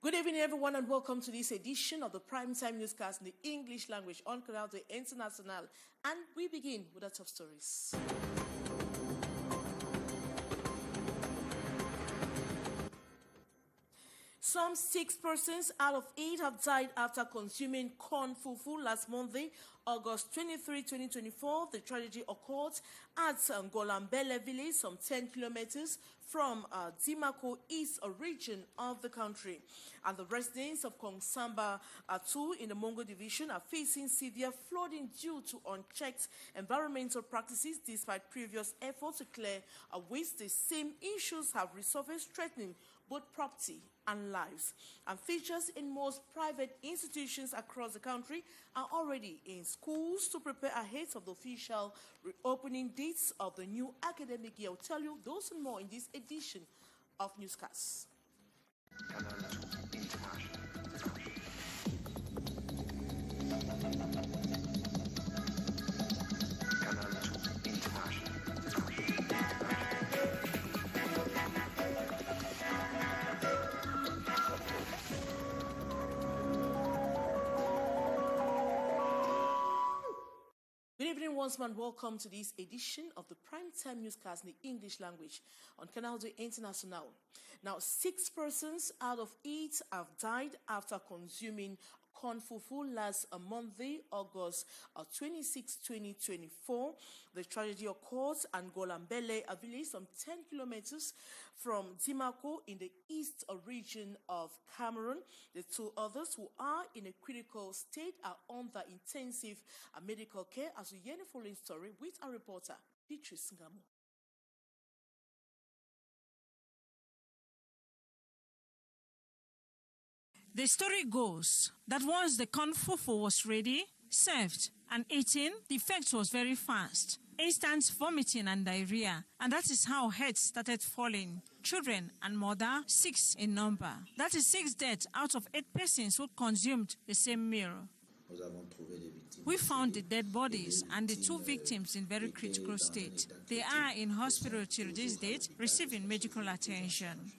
Good evening, everyone, and welcome to this edition of the Primetime Newscast in the English language on Canal International. And we begin with the top stories. Some 6 persons out of 8 have died after consuming corn fufu last Monday, August 23, 2024. The tragedy occurred at Golambele village, some 10 kilometers from Dimako East, a region of the country. And the residents of Kongsamba 2 in the Mongo division are facing severe flooding due to unchecked environmental practices. Despite previous efforts to clear waste, the same issues have resurfaced, threatening both property and lives. And teachers in most private institutions across the country are already in schools to prepare ahead of the official reopening dates of the new academic year. I'll tell you those and more in this edition of Newscast. Canal International. Canal International. Good evening once more and welcome to this edition of the Primetime Newscast in the English language on Canal International. Now, 6 persons out of 8 have died after consuming corn fufu last Monday, August 26, 2024. The tragedy occurred at Golambele, a village some 10 kilometers from Dimako in the east region of Cameroon. The 2 others who are in a critical state are under intensive medical care. As we hear the following story with our reporter, Beatrice Ngamo. The story goes that once the corn fufu was ready, served, and eaten, the effect was very fast. Instant vomiting and diarrhea, and that is how heads started falling. Children and mother, 6 in number. That is 6 deaths out of 8 persons who consumed the same meal. We found the dead bodies and the 2 victims in very critical state. They are in hospital till this date, receiving medical attention.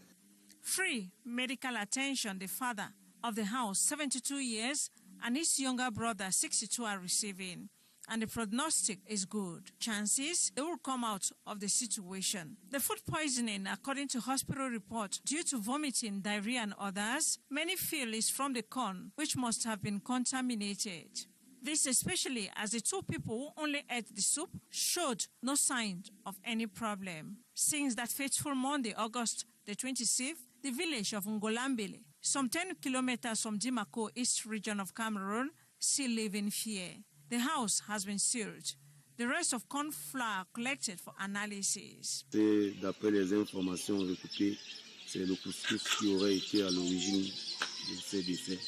Free medical attention, the father of the house, 72 years, and his younger brother, 62, are receiving. And the prognostic is good. Chances they will come out of the situation. The food poisoning, according to hospital report, due to vomiting, diarrhea, and others, many feel is from the corn, which must have been contaminated. This especially as the 2 people who only ate the soup showed no sign of any problem. Since that fateful Monday, August the 26th, the village of Ngolambele, some 10 kilometers from Dimako East region of Cameroon, still live in fear. The house has been sealed. The rest of corn flour collected for analysis. D'après les informations recoupées, c'est le couscous qui aurait été à l'origine de ces décès.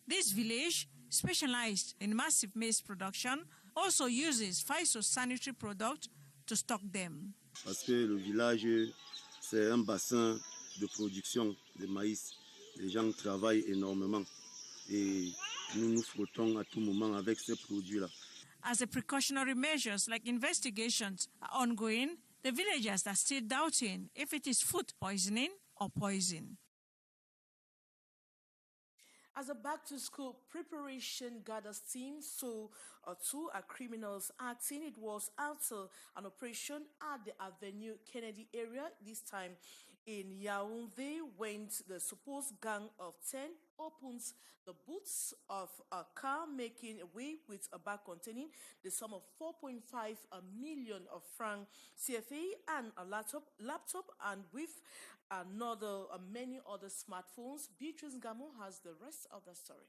This village, specialized in massive maize production, also uses phytosanitary products to stock them. Parce que le village, c'est un bassin de production de maïs. Les gens travaillent énormément et nous nous frottons à tout moment avec ces produits-là. As the precautionary measures like investigations are ongoing, the villagers are still doubting if it is food poisoning or poison. As a back-to-school preparation gathers steam, so 2 are criminals acting. It was after an operation at the Avenue Kennedy area, this time in Yaoundé, when the supposed gang of 10 opens the boots of a car, making away with a bag containing the sum of 4.5 million of franc CFA and a laptop, and with many other smartphones. Beatrice Ngamo has the rest of the story.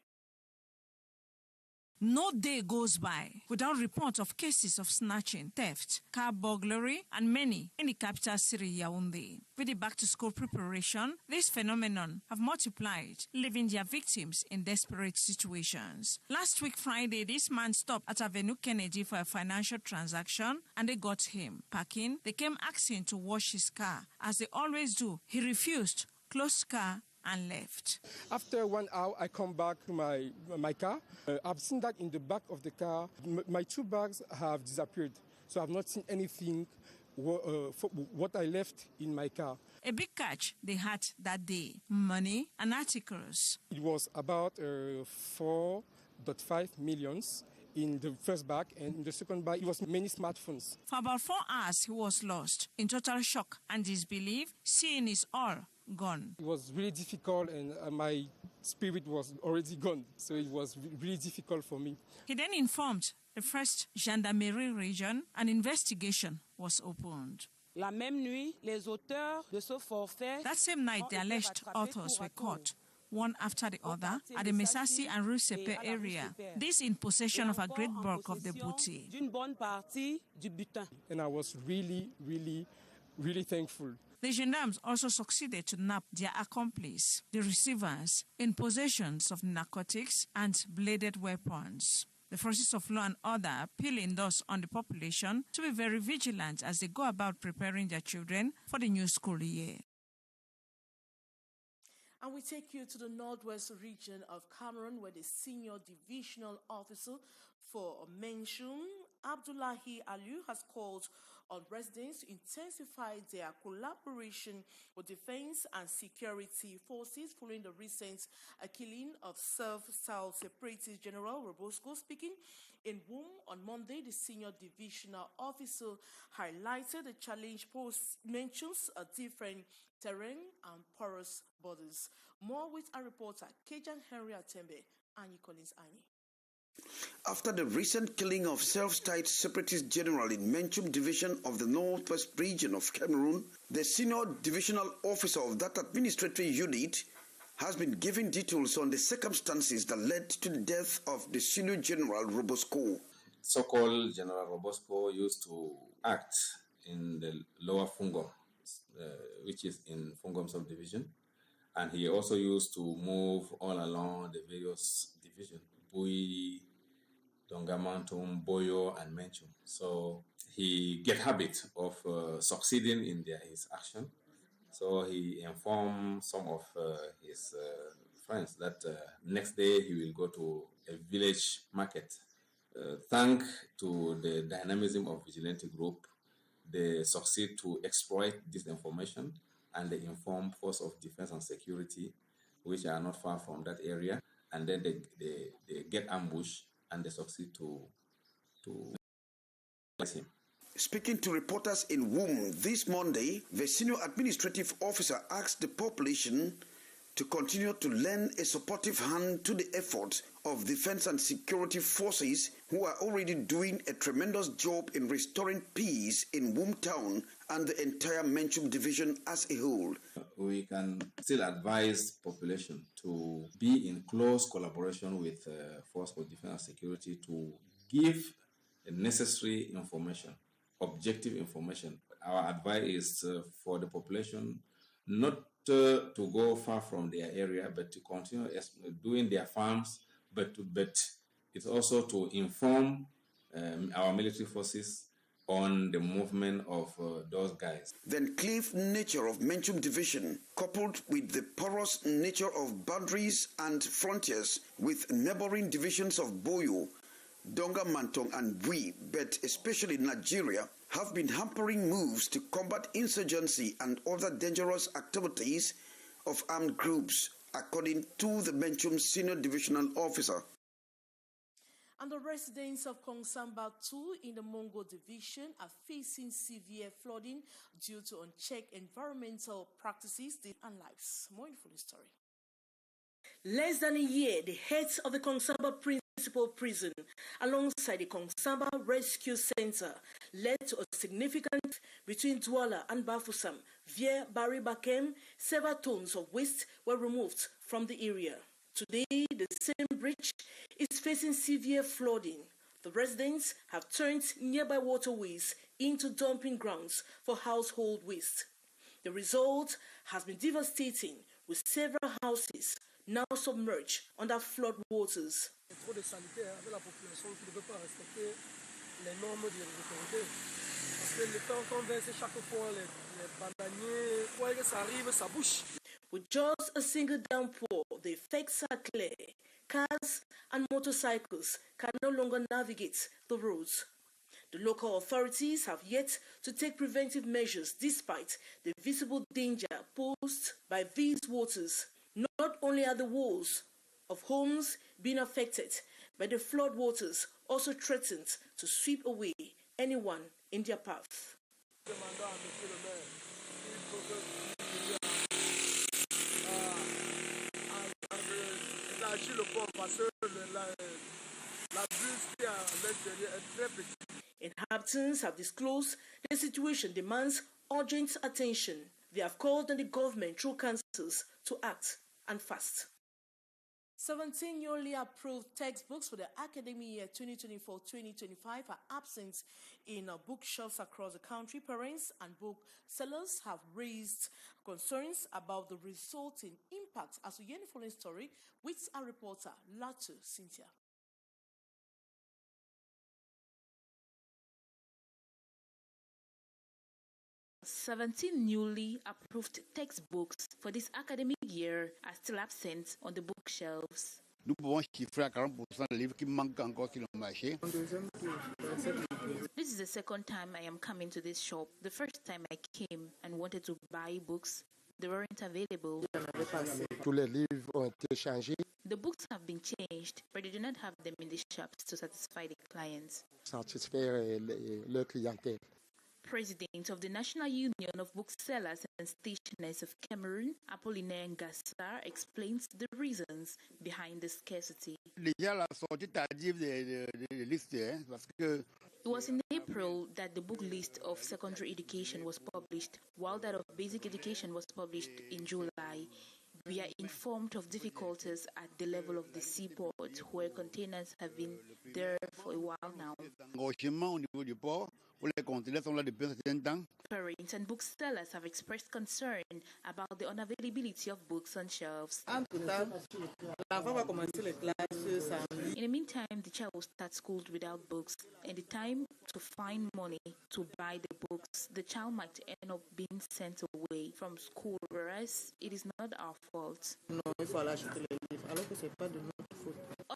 No day goes by without reports of cases of snatching, theft, car burglary, and many in the capital city, Yaoundé. With the back-to-school preparation, this phenomenon have multiplied, leaving their victims in desperate situations. Last week, Friday, this man stopped at Avenue Kennedy for a financial transaction, and they got him. Parking, they came asking to wash his car. As they always do, he refused, closed car, and left. After 1 hour, I come back to my car. I've seen that in the back of the car, my 2 bags have disappeared. So I've not seen anything what I left in my car. A big catch they had that day: money and articles. It was about 4.5 millions in the first bag, and in the second bag, it was many smartphones. For about 4 hours, he was lost, in total shock and disbelief, seeing his all gone. It was really difficult, and my spirit was already gone, so it was really difficult for me. He then informed the first gendarmerie region. An investigation was opened. La même nuit, les auteurs de ce forfait. That same night, the alleged authors were caught, one after the other, at the Messassi and Rue Sepe area. This in possession of a great bulk of the booty. And I was really, really, really thankful. The gendarmes also succeeded to nab their accomplice, the receivers, in possessions of narcotics and bladed weapons. The forces of law and order appealing thus on the population to be very vigilant as they go about preparing their children for the new school year. And we take you to the northwest region of Cameroon, where the senior divisional officer for Menchum, Abdullahi Aliu, has called on residents to intensify their collaboration with defense and security forces following the recent killing of South Separatist General Robosco. Speaking in Wom on Monday, the senior divisional officer highlighted the challenge posed Menchum's different terrain and porous borders. More with our reporter Kejan Henry Atembe and Collins Ani. After the recent killing of self-styled separatist general in Menchum division of the northwest region of Cameroon, the senior divisional officer of that administrative unit has been giving details on the circumstances that led to the death of the senior general Robosco. So-called General Robosco used to act in the lower Fungom, which is in Fungom subdivision, and he also used to move all along the various divisions, Bui, Dongamantum, Boyo, and Menchum. So he get habit of succeeding in his action. So he informed some of his friends that next day he will go to a village market. Thanks to the dynamism of vigilante group, they succeed to exploit this information, and they inform force of defense and security, which are not far from that area, and then they get ambush and they succeed to him. Speaking to reporters in Wom this Monday, the senior administrative officer asked the population to continue to lend a supportive hand to the efforts of defense and security forces who are already doing a tremendous job in restoring peace in Wom town and the entire Menchum division as a whole. We can still advise population to be in close collaboration with Force for Defense and Security to give necessary information, objective information. Our advice is for the population not to go far from their area, but to continue doing their farms, but it's also to inform our military forces on the movement of those guys. The cliff nature of Menchum division, coupled with the porous nature of boundaries and frontiers with neighboring divisions of Boyo, Donga Mantong and Bui, but especially Nigeria, have been hampering moves to combat insurgency and other dangerous activities of armed groups, according to the Menchum senior divisional officer. And the residents of Kongsamba 2 in the Mongo division are facing severe flooding due to unchecked environmental practices and lives. More info for the story. Less than a year, the heads of the Kongsamba Principal Prison, alongside the Kongsamba Rescue Center, led to a significant between Douala and Bafoussam. Via Barry Bakem, several tons of waste were removed from the area. Today, the same bridge is facing severe flooding. The residents have turned nearby waterways into dumping grounds for household waste. The result has been devastating, with several houses now submerged under flood waters. Trop de santé avec la population qui ne veut pas respecter les normes des autorités. Parce que le temps qu'on verse chaque fois les bananiers, pour que ça arrive, ça bouche. With just a single downpour, the effects are clear. Cars and motorcycles can no longer navigate the roads. The The local authorities have yet to take preventive measures despite the visible danger posed by these waters. Not only are the walls of homes being affected, but the flood waters also threatened to sweep away anyone in their path. Inhabitants have disclosed the situation demands urgent attention. They have called on the government through councils to act and fast. 17 newly approved textbooks for the academic year 2024-2025 are absent in bookshops across the country. Parents and booksellers have raised concerns about the resulting impact. As we hear the following story with our reporter, Latu Cynthia. 17 newly approved textbooks for this academic year are still absent on the bookshelves. Nous pouvons chiffrer à 40% de livres qui manquent encore sur le marché. This is the second time I am coming to this shop. The first time I came and wanted to buy books, they weren't available. Tous les livres ont été changés. The books have been changed, but they do not have them in the shops to satisfy the clients. Satisfaire leur clientèle. President of the National Union of Booksellers and Stationers of Cameroon, Apollinaire Ngassar, explains the reasons behind the scarcity. Déjà la sortie tardive des listes, parce que it was in April that the book list of secondary education was published, while that of basic education was published in July. We are informed of difficulties at the level of the seaport, where containers have been there for a while now. Parents and booksellers have expressed concern about the unavailability of books on shelves. In the meantime, the child will start school without books, and the time to find money to buy the books, the child might end up being sent away from school, whereas it is not our fault.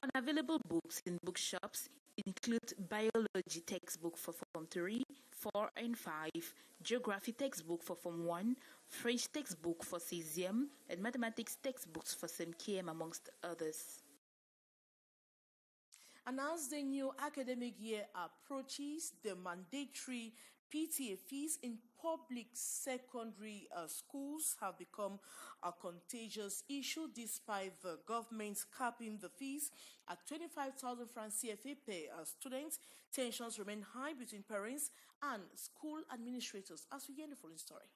Unavailable books in bookshops include biology textbook for Form 3, 4 and 5, geography textbook for Form 1, French textbook for 6e, and mathematics textbooks for 7km, amongst others. And as the new academic year approaches, the mandatory PTA fees in public secondary schools have become a contagious issue despite the government capping the fees at 25,000 francs CFA per student. Tensions remain high between parents and school administrators, as we hear in the following story.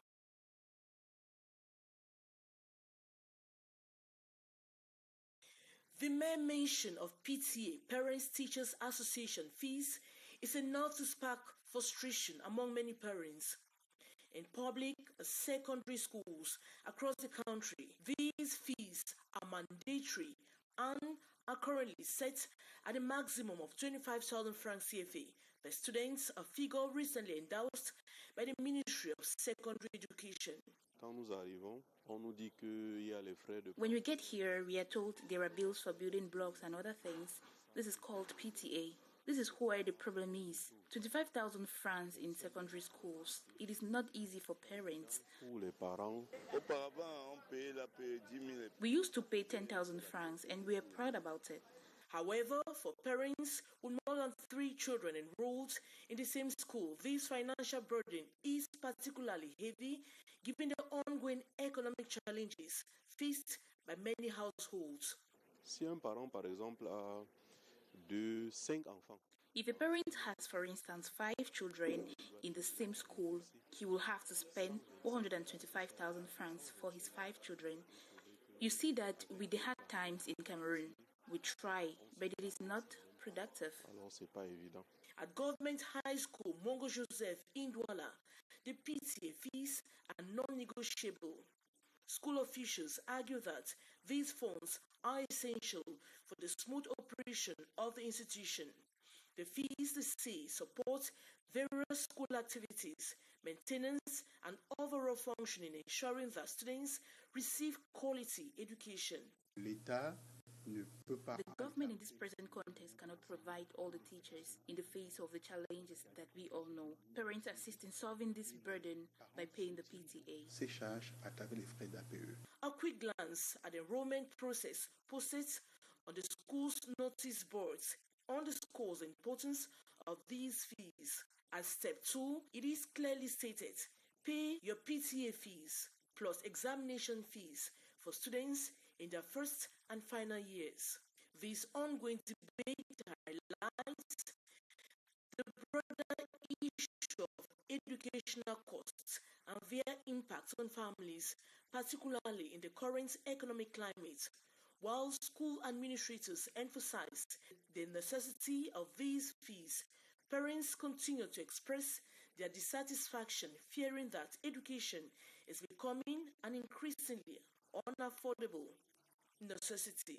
The mere mention of PTA, Parents Teachers Association fees, is enough to spark frustration among many parents. In public secondary schools across the country, these fees are mandatory and are currently set at a maximum of 25,000 francs CFA per student, a figure recently endorsed by the Ministry of Secondary Education. When we get here, we are told there are bills for building blocks and other things. This is called PTA. This is where the problem is. 25,000 francs in secondary schools. It is not easy for parents. We used to pay 10,000 francs and we are proud about it. However, for parents with more than 3 children enrolled in the same school, this financial burden is particularly heavy given the ongoing economic challenges faced by many households. If a parent has, for instance, 5 children in the same school, he will have to spend 125,000 francs for his 5 children. You see that with the hard times in Cameroon, we try, but it is not productive. At Government High School, Mongo Joseph in Douala, the PTA fees are non-negotiable. School officials argue that these funds are essential for the smooth operation of the institution. The fees, they say, support various school activities, maintenance, and overall functioning, ensuring that students receive quality education. The government in this present context cannot provide all the teachers in the face of the challenges that we all know. Parents assist in solving this burden by paying the PTA. Ces charges à travers les frais d'APE. A quick glance at the enrollment process posted on the school's notice boards underscores the importance of these fees. At step 2, it is clearly stated, pay your PTA fees plus examination fees for students in their first and final years. This ongoing debate highlights the broader issue of educational costs and their impact on families, particularly in the current economic climate. While school administrators emphasized the necessity of these fees, parents continue to express their dissatisfaction, fearing that education is becoming an increasingly unaffordable necessity.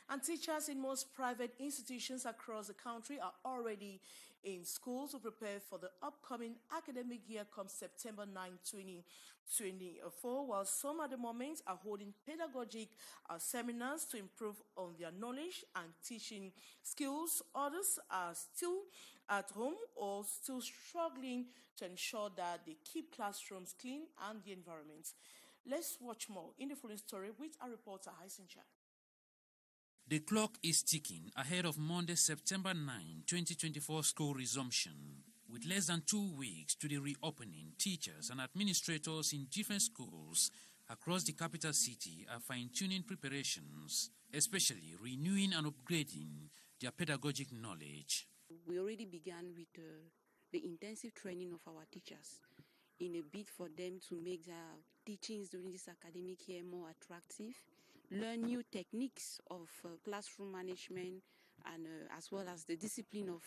And teachers in most private institutions across the country are already in school to prepare for the upcoming academic year come September 9, 2024, while some at the moment are holding pedagogic seminars to improve on their knowledge and teaching skills. Others are still at home or still struggling to ensure that they keep classrooms clean and the environment. Let's watch more in the following story with our reporter, Haisincha. The clock is ticking ahead of Monday, September 9, 2024 school resumption. With less than 2 weeks to the reopening, teachers and administrators in different schools across the capital city are fine-tuning preparations, especially renewing and upgrading their pedagogic knowledge. We already began with the intensive training of our teachers in a bid for them to make their teachings during this academic year more attractive, learn new techniques of classroom management, and as well as the discipline of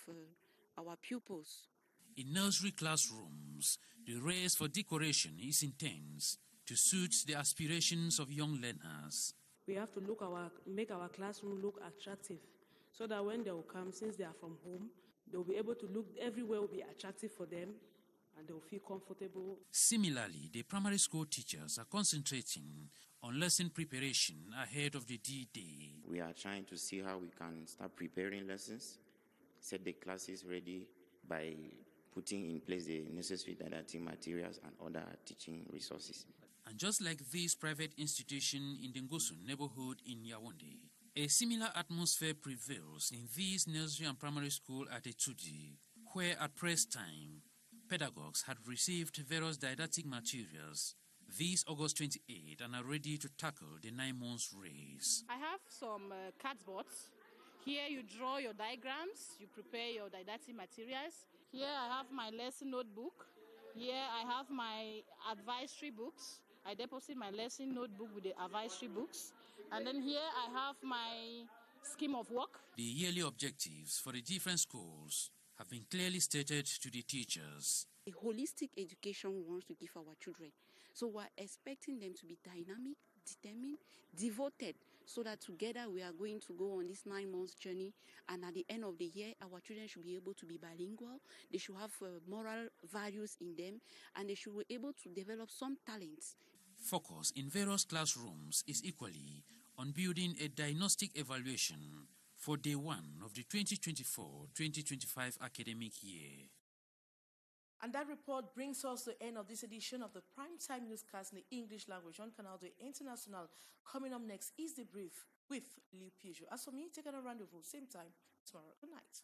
our pupils. In nursery classrooms, the race for decoration is intense to suit the aspirations of young learners. We have to make our classroom look attractive so that when they will come, since they are from home, they'll be able to look, everywhere will be attractive for them and they'll feel comfortable. Similarly, the primary school teachers are concentrating on lesson preparation ahead of the D-Day. We are trying to see how we can start preparing lessons, set the classes ready by putting in place the necessary didactic materials and other teaching resources. And just like this private institution in the Ngosun neighborhood in Yaoundé, a similar atmosphere prevails in this nursery and primary school at Etudi, where at press time, pedagogues had received various didactic materials this August 28 and are ready to tackle the 9 months race. I have some cardboards. Here you draw your diagrams, you prepare your didactic materials. Here I have my lesson notebook. Here I have my advisory books. I deposit my lesson notebook with the advisory books. And then here I have my scheme of work. The yearly objectives for the different schools have been clearly stated to the teachers. A holistic education we want to give our children. So we're expecting them to be dynamic, determined, devoted, so that together we are going to go on this 9 months journey. And at the end of the year, our children should be able to be bilingual. They should have moral values in them, and they should be able to develop some talents. Focus in various classrooms is equally on building a diagnostic evaluation for day 1 of the 2024-2025 academic year. And that report brings us to the end of this edition of the Primetime Newscast in the English language on Canal International. Coming up next is The Brief with Liu Pijou. As for me, take a rendezvous, same time tomorrow. Good night.